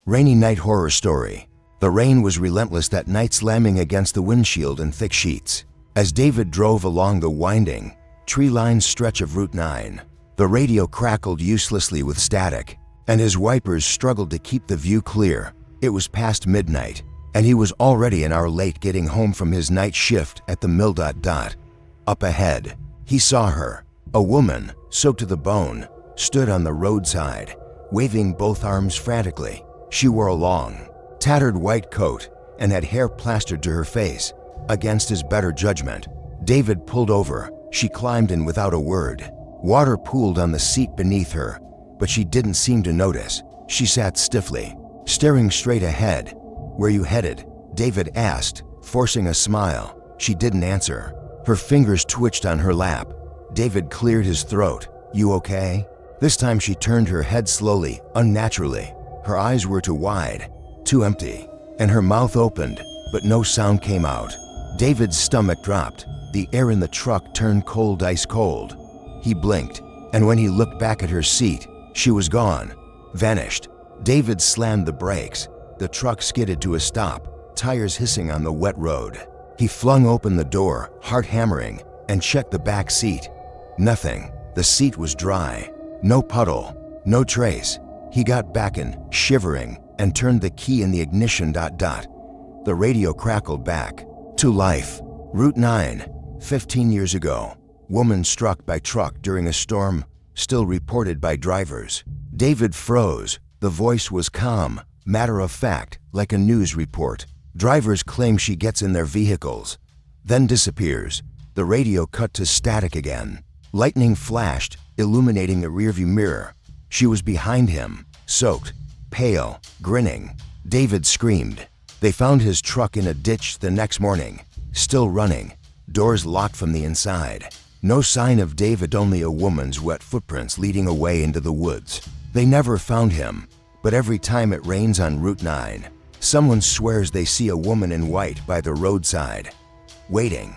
Rainy night horror story. The rain was relentless that night, slamming against the windshield in thick sheets. As David drove along the winding, tree-lined stretch of Route 9, the radio crackled uselessly with static, and his wipers struggled to keep the view clear. It was past midnight, and he was already an hour late getting home from his night shift at the mill. Up ahead, he saw her, a woman, soaked to the bone, stood on the roadside, waving both arms frantically. She wore a long, tattered white coat and had hair plastered to her face. Against his better judgment, David pulled over. She climbed in without a word. Water pooled on the seat beneath her, but she didn't seem to notice. She sat stiffly, staring straight ahead. "Where you headed?" David asked, forcing a smile. She didn't answer. Her fingers twitched on her lap. David cleared his throat. "You okay?" This time she turned her head slowly, unnaturally. Her eyes were too wide, too empty, and her mouth opened, but no sound came out. David's stomach dropped. The air in the truck turned cold, ice cold. He blinked, and when he looked back at her seat, she was gone, vanished. David slammed the brakes. The truck skidded to a stop, tires hissing on the wet road. He flung open the door, heart hammering, and checked the back seat. Nothing. The seat was dry. No puddle, no trace. He got back in, shivering, and turned the key in the ignition. The radio crackled back. To life. Route 9, 15 years ago. Woman struck by truck during a storm, still reported by drivers. David froze. The voice was calm, matter of fact, like a news report. Drivers claim she gets in their vehicles, then disappears. The radio cut to static again. Lightning flashed, illuminating the rearview mirror. She was behind him, soaked, pale, grinning. David screamed. They found his truck in a ditch the next morning, still running, doors locked from the inside. No sign of David, only a woman's wet footprints leading away into the woods. They never found him, but every time it rains on Route 9, someone swears they see a woman in white by the roadside, waiting.